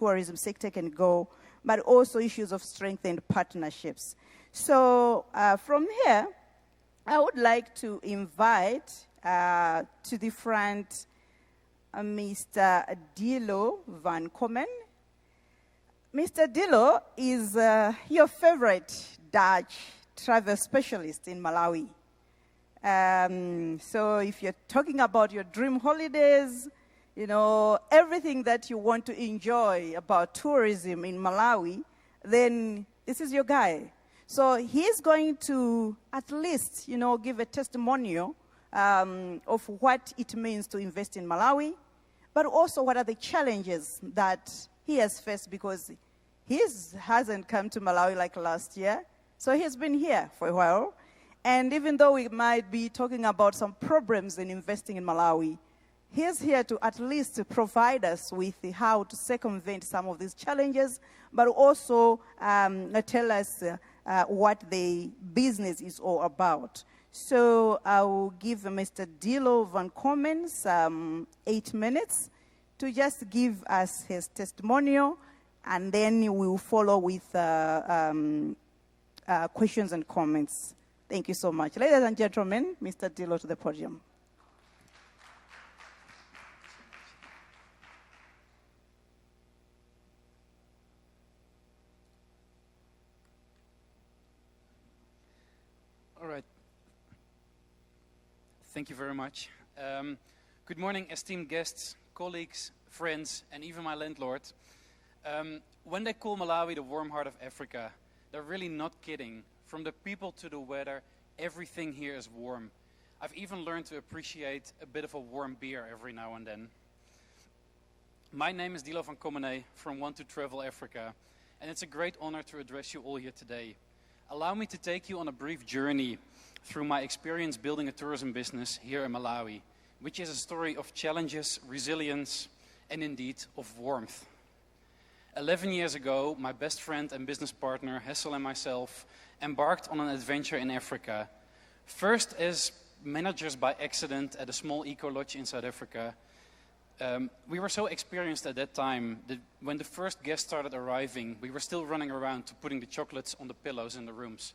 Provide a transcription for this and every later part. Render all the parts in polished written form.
tourism sector can go, but also issues of strengthened partnerships. So from here, I would like to invite to the front Mr. Dilo van Komen. Mr. Dilo is your favorite Dutch travel specialist in Malawi. So if you're talking about your dream holidays, you know, everything that you want to enjoy about tourism in Malawi, then this is your guy. So he's going to at least, you know, give a testimonial of what it means to invest in Malawi, but also what are the challenges that he has faced, because he hasn't come to Malawi like last year. So he's been here for a while. And even though we might be talking about some problems in investing in Malawi, he's here to at least provide us with how to circumvent some of these challenges, but also tell us what the business is all about. So I will give Mr. Dilo van Komen some 8 minutes to just give us his testimonial, and then we will follow with questions and comments. Thank you so much. Ladies and gentlemen, Mr. Dilo to the podium. All right. Thank you very much. Good morning, esteemed guests, colleagues, friends, and even my landlord. When they call Malawi the warm heart of Africa, they're really not kidding. From the people to the weather, everything here is warm. I've even learned to appreciate a bit of a warm beer every now and then. My name is Dilo van Komen from Want to Travel Africa, and it's a great honor to address you all here today. Allow me to take you on a brief journey through my experience building a tourism business here in Malawi, which is a story of challenges, resilience, and indeed of warmth. 11 years ago, my best friend and business partner, Hessel, and myself embarked on an adventure in Africa. First as managers by accident at a small eco-lodge in South Africa. We were so experienced at that time that when the first guests started arriving, we were still running around to putting the chocolates on the pillows in the rooms.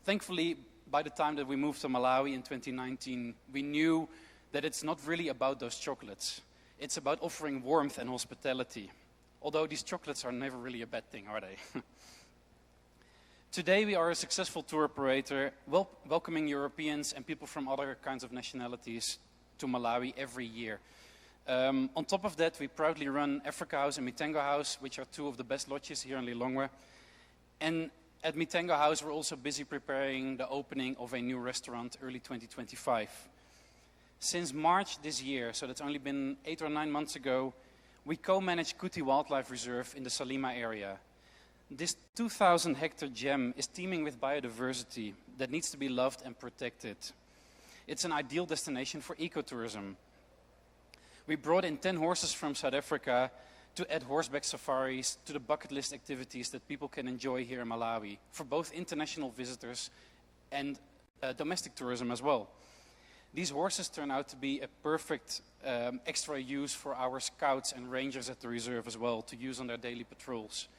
Thankfully, by the time that we moved to Malawi in 2019, we knew that it's not really about those chocolates. It's about offering warmth and hospitality. Although these chocolates are never really a bad thing, are they? Today we are a successful tour operator, welcoming Europeans and people from other kinds of nationalities to Malawi every year. On top of that, we proudly run Africa House and Mitengo House, which are two of the best lodges here in Lilongwe. And at Mitengo House, we're also busy preparing the opening of a new restaurant early 2025. Since March this year, so that's only been 8 or 9 months ago, we co-manage Kuti Wildlife Reserve in the Salima area. This 2,000-hectare gem is teeming with biodiversity that needs to be loved and protected. It's an ideal destination for ecotourism. We brought in 10 horses from South Africa to add horseback safaris to the bucket list activities that people can enjoy here in Malawi for both international visitors and domestic tourism as well. These horses turn out to be a perfect extra use for our scouts and rangers at the reserve as well to use on their daily patrols.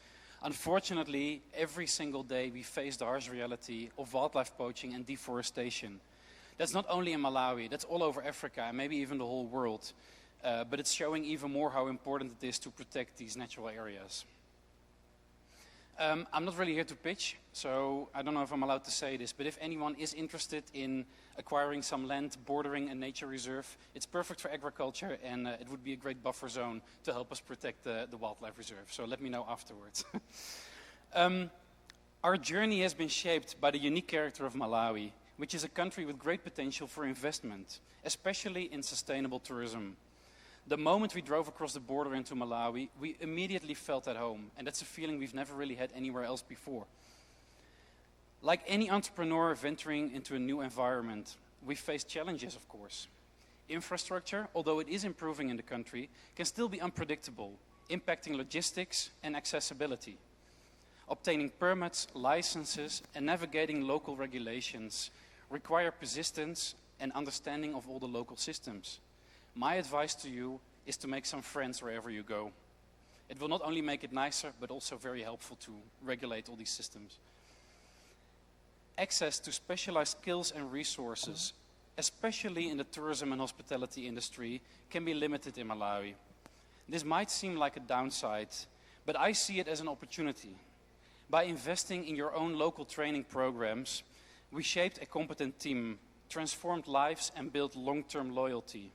Unfortunately, every single day we face the harsh reality of wildlife poaching and deforestation. That's not only in Malawi, that's all over Africa and maybe even the whole world. But it's showing even more how important it is to protect these natural areas. I'm not really here to pitch, so I don't know if I'm allowed to say this, but if anyone is interested in acquiring some land bordering a nature reserve, it's perfect for agriculture and it would be a great buffer zone to help us protect the wildlife reserve. So let me know afterwards. Our journey has been shaped by the unique character of Malawi, which is a country with great potential for investment, especially in sustainable tourism. The moment we drove across the border into Malawi, we immediately felt at home, and that's a feeling we've never really had anywhere else before. Like any entrepreneur venturing into a new environment, we face challenges, of course. Infrastructure, although it is improving in the country, can still be unpredictable, impacting logistics and accessibility. Obtaining permits, licenses, and navigating local regulations require persistence and understanding of all the local systems. My advice to you is to make some friends wherever you go. It will not only make it nicer, but also very helpful to regulate all these systems. Access to specialized skills and resources, especially in the tourism and hospitality industry, can be limited in Malawi. This might seem like a downside, but I see it as an opportunity. By investing in your own local training programs, we shaped a competent team, transformed lives, and built long-term loyalty.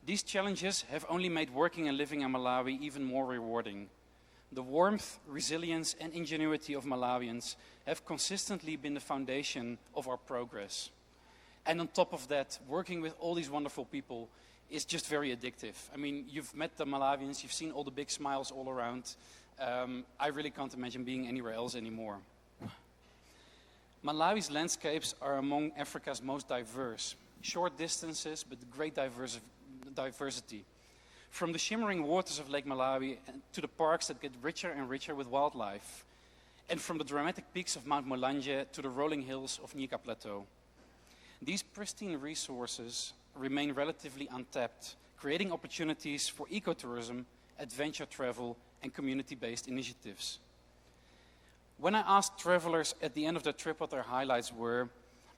These challenges have only made working and living in Malawi even more rewarding. The warmth, resilience, and ingenuity of Malawians have consistently been the foundation of our progress. And on top of that, working with all these wonderful people is just very addictive. I mean, you've met the Malawians, you've seen all the big smiles all around. I really can't imagine being anywhere else anymore. Malawi's landscapes are among Africa's most diverse. Short distances, but great diversity. From the shimmering waters of Lake Malawi to the parks that get richer and richer with wildlife. And from the dramatic peaks of Mount Mulanje to the rolling hills of Nika Plateau. These pristine resources remain relatively untapped, creating opportunities for ecotourism, adventure travel, and community-based initiatives. When I asked travelers at the end of their trip what their highlights were,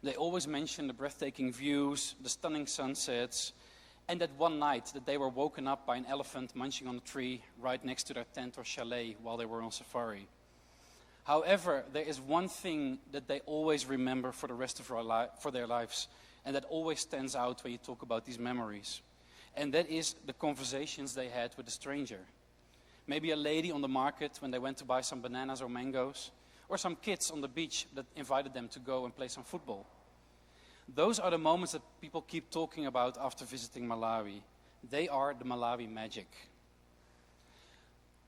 they always mentioned the breathtaking views, the stunning sunsets, and that one night that they were woken up by an elephant munching on a tree right next to their tent or chalet while they were on safari. However, there is one thing that they always remember for the rest of their lives, and that always stands out when you talk about these memories. And that is the conversations they had with a stranger. Maybe a lady on the market when they went to buy some bananas or mangoes, or some kids on the beach that invited them to go and play some football. Those are the moments that people keep talking about after visiting Malawi. They are the Malawi magic.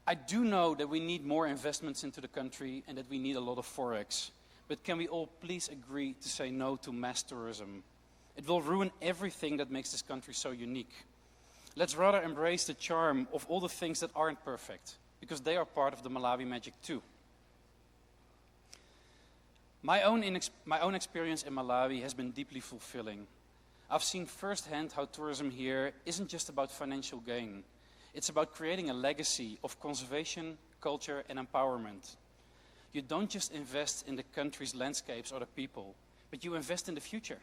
I do know that we need more investments into the country and that we need a lot of forex. But can we all please agree to say no to mass tourism? It will ruin everything that makes this country so unique. Let's rather embrace the charm of all the things that aren't perfect, because they are part of the Malawi magic too. My own experience in Malawi has been deeply fulfilling. I've seen firsthand how tourism here isn't just about financial gain. It's about creating a legacy of conservation, culture, and empowerment. You don't just invest in the country's landscapes or the people, but you invest in the future.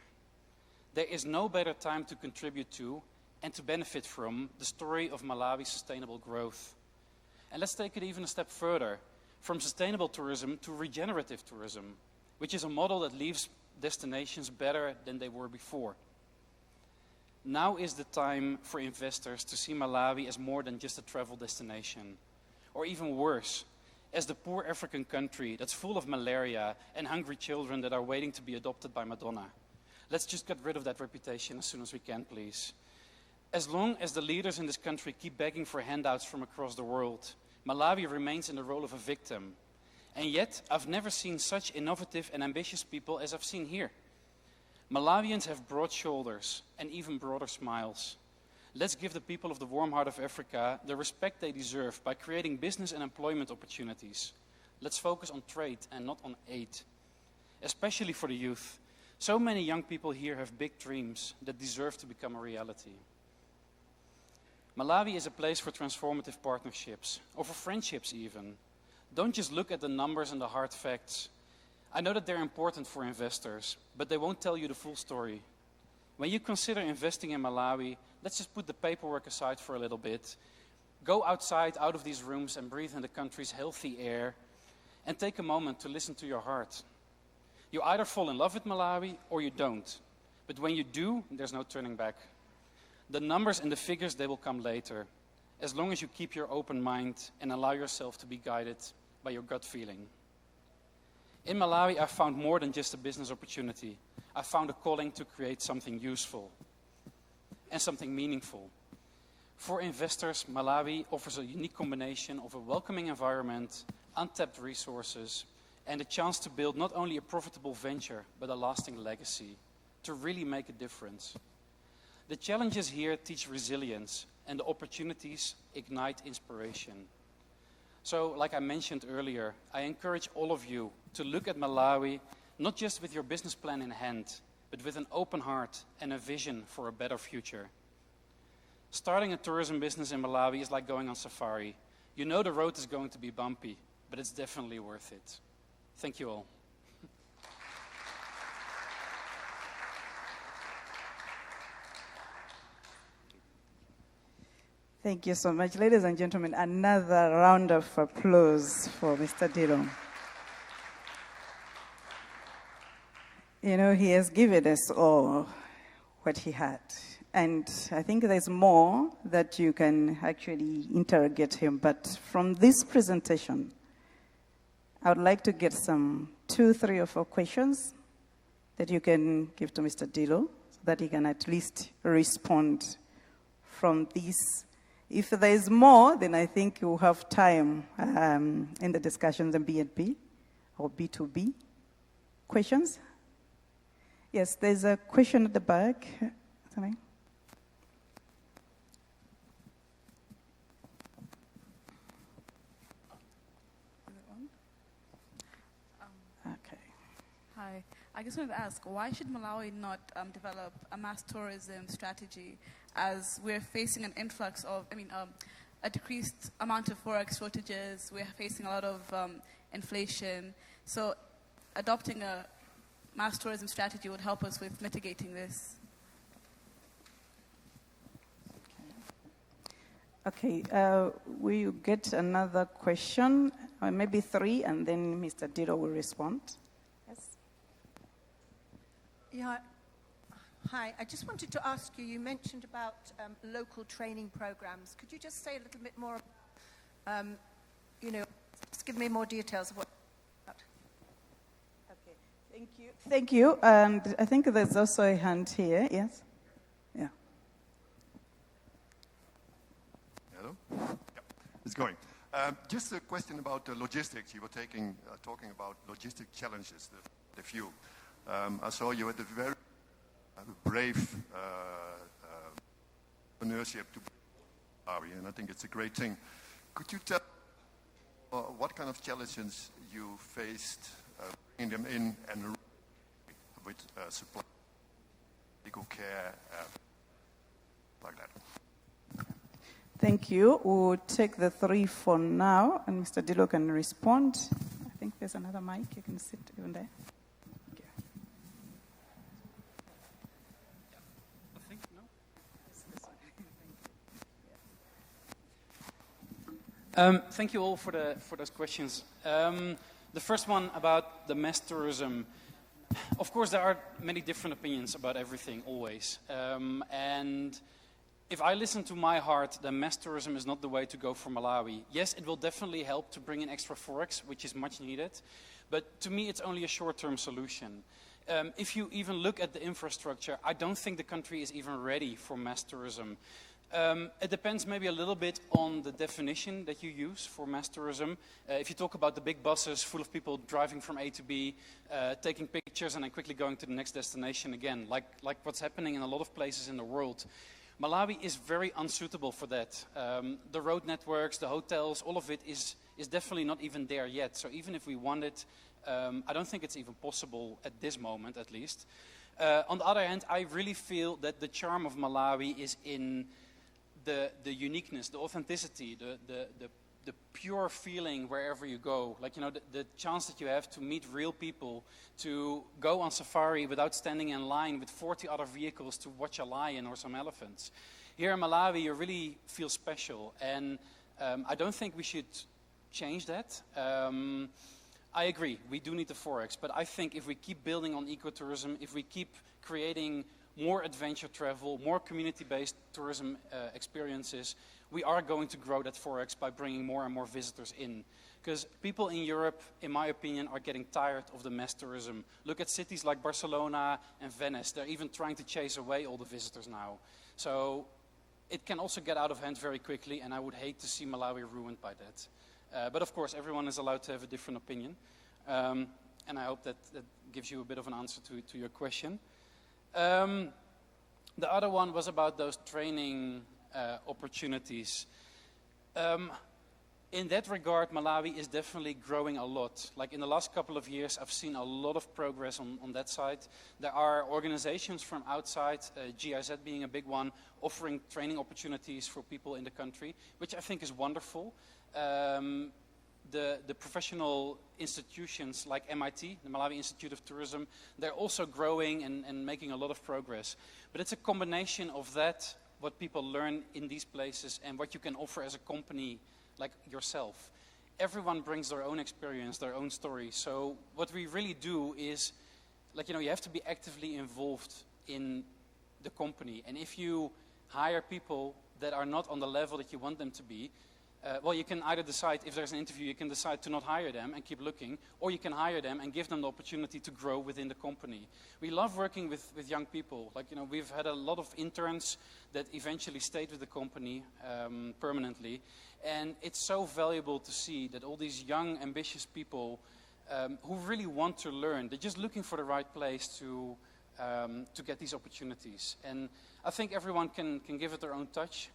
There is no better time to contribute to and to benefit from the story of Malawi's sustainable growth. And let's take it even a step further, from sustainable tourism to regenerative tourism, which is a model that leaves destinations better than they were before. Now is the time for investors to see Malawi as more than just a travel destination, or even worse, as the poor African country that's full of malaria and hungry children that are waiting to be adopted by Madonna. Let's just get rid of that reputation as soon as we can, please. As long as the leaders in this country keep begging for handouts from across the world, Malawi remains in the role of a victim. And yet, I've never seen such innovative and ambitious people as I've seen here. Malawians have broad shoulders and even broader smiles. Let's give the people of the warm heart of Africa the respect they deserve by creating business and employment opportunities. Let's focus on trade and not on aid, especially for the youth. So many young people here have big dreams that deserve to become a reality. Malawi is a place for transformative partnerships, or for friendships even. Don't just look at the numbers and the hard facts. I know that they're important for investors, but they won't tell you the full story. When you consider investing in Malawi, let's just put the paperwork aside for a little bit. Go outside, out of these rooms, and breathe in the country's healthy air, and take a moment to listen to your heart. You either fall in love with Malawi or you don't. But when you do, there's no turning back. The numbers and the figures, they will come later, as long as you keep your open mind and allow yourself to be guided by your gut feeling. In Malawi, I found more than just a business opportunity. I found a calling to create something useful and something meaningful. For investors, Malawi offers a unique combination of a welcoming environment, untapped resources, and a chance to build not only a profitable venture, but a lasting legacy, to really make a difference. The challenges here teach resilience, and the opportunities ignite inspiration. So, like I mentioned earlier, I encourage all of you to look at Malawi not just with your business plan in hand, but with an open heart and a vision for a better future. Starting a tourism business in Malawi is like going on safari. You know the road is going to be bumpy, but it's definitely worth it. Thank you all. Thank you so much. Ladies and gentlemen, another round of applause for Mr. Dilo. You know, he has given us all what he had. And I think there's more that you can actually interrogate him. But from this presentation, I would like to get some 2, 3, or 4 questions that you can give to Mr. Dilo so that he can at least respond from this. If there is more, then I think we'll have time in the discussions on B&B or B2B. Questions? Yes, there's a question at the back. Something? Okay. Hi. I just wanted to ask, why should Malawi not develop a mass tourism strategy as we're facing an influx of, a decreased amount of forex shortages, we're facing a lot of inflation. So adopting a mass tourism strategy would help us with mitigating this. Okay, we'll get another question, maybe 3, and then Mr. Dilo will respond. Yes. Yeah. Hi, I just wanted to ask you, you mentioned about local training programs. Could you just say a little bit more, just give me more details of what? Okay, thank you. Thank you, and I think there's also a hand here, yes? Yeah. Hello? Yeah, it's going. Just a question about logistics. You were talking about logistic challenges, the few. I saw you had a very brave entrepreneurship to Malawi, and I think it's a great thing. Could you tell what kind of challenges you faced bringing them in and with supply, medical care, like that? Thank you. We'll take the 3 for now, and Mr. Dilo can respond. I think there's another mic. You can sit even there. Thank you all for those questions. The first one about the mass tourism. Of course, there are many different opinions about everything, always. And if I listen to my heart, then mass tourism is not the way to go for Malawi. Yes, it will definitely help to bring in extra forex, which is much needed. But to me, it's only a short-term solution. If you even look at the infrastructure, I don't think the country is even ready for mass tourism. It depends maybe a little bit on the definition that you use for mass tourism. If you talk about the big buses full of people driving from A to B, taking pictures and then quickly going to the next destination again, like what's happening in a lot of places in the world. Malawi is very unsuitable for that. The road networks, the hotels, all of it is definitely not even there yet. So even if we want it, I don't think it's even possible at this moment, at least. On the other hand, I really feel that the charm of Malawi is in the uniqueness, the authenticity, the pure feeling wherever you go. Like, the chance that you have to meet real people, to go on safari without standing in line with 40 other vehicles to watch a lion or some elephants. Here in Malawi, you really feel special. And I don't think we should change that. I agree, we do need the forex. But I think if we keep building on ecotourism, if we keep creating more adventure travel, more community-based tourism experiences, we are going to grow that forex by bringing more and more visitors in. Because people in Europe, in my opinion, are getting tired of the mass tourism. Look at cities like Barcelona and Venice. They're even trying to chase away all the visitors now. So it can also get out of hand very quickly, and I would hate to see Malawi ruined by that. But of course, everyone is allowed to have a different opinion. And I hope that gives you a bit of an answer to your question. The other one was about those training opportunities. In that regard, Malawi is definitely growing a lot. Like in the last couple of years, I've seen a lot of progress on that side. There are organizations from outside, GIZ being a big one, offering training opportunities for people in the country, which I think is wonderful. The professional institutions like MIT, the Malawi Institute of Tourism, they're also growing and making a lot of progress. But it's a combination of that, what people learn in these places, and what you can offer as a company like yourself. Everyone brings their own experience, their own story. So what we really do is, like, you have to be actively involved in the company. And if you hire people that are not on the level that you want them to be, well, you can either decide, if there's an interview, you can decide to not hire them and keep looking, or you can hire them and give them the opportunity to grow within the company. We love working with young people. Like, we've had a lot of interns that eventually stayed with the company permanently. And it's so valuable to see that all these young, ambitious people who really want to learn, they're just looking for the right place to get these opportunities. And I think everyone can give it their own touch,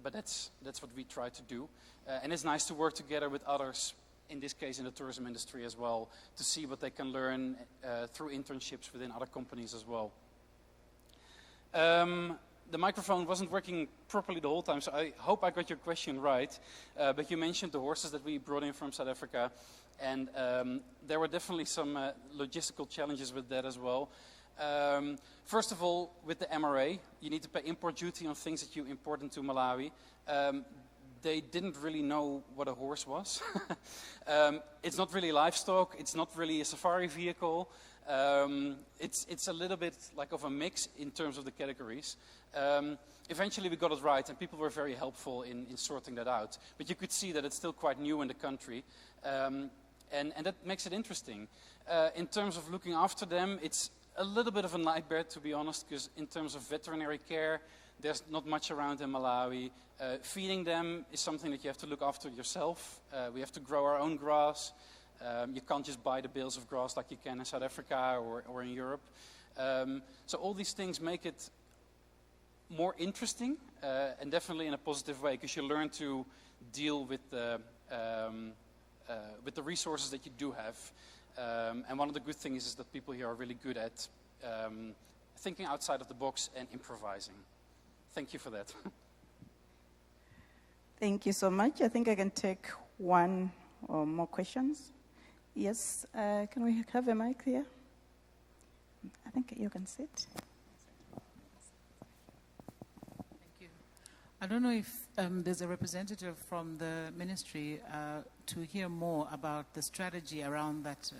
but that's what we try to do. And it's nice to work together with others, in this case in the tourism industry as well, to see what they can learn through internships within other companies as well. The microphone wasn't working properly the whole time, so I hope I got your question right. But you mentioned the horses that we brought in from South Africa, and there were definitely some logistical challenges with that as well. First of all, with the MRA, you need to pay import duty on things that you import into Malawi. They didn't really know what a horse was. It's not really livestock, it's not really a safari vehicle. It's a little bit like of a mix in terms of the categories. Eventually we got it right, and people were very helpful in sorting that out. But you could see that it's still quite new in the country, and that makes it interesting. In terms of looking after them, it's a little bit of a nightmare, to be honest, because in terms of veterinary care, there's not much around in Malawi. Feeding them is something that you have to look after yourself. We have to grow our own grass. You can't just buy the bales of grass like you can in South Africa or in Europe. So all these things make it more interesting, and definitely in a positive way, because you learn to deal with the resources that you do have. And one of the good things is that people here are really good at thinking outside of the box and improvising. Thank you for that. Thank you so much. I think I can take one or more questions. Yes, can we have a mic here? I think you can sit. Thank you. I don't know if there's a representative from the ministry to hear more about the strategy around that,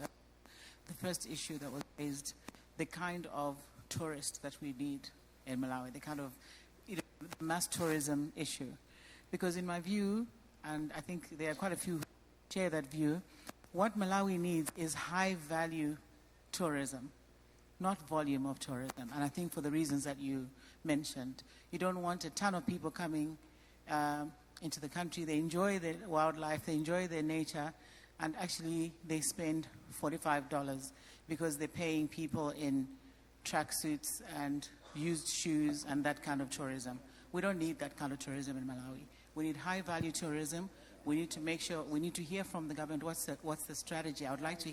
the first issue that was raised, the kind of tourist that we need in Malawi, the kind of mass tourism issue. Because in my view, and I think there are quite a few who share that view, what Malawi needs is high-value tourism, not volume of tourism. And I think for the reasons that you mentioned, you don't want a ton of people coming into the country. They enjoy the wildlife, they enjoy their nature, and actually they spend $45 because they're paying people in tracksuits and used shoes and that kind of tourism. We don't need that kind of tourism in Malawi. We need high-value tourism. We need to make sure, we need to hear from the government what's the strategy. I would like to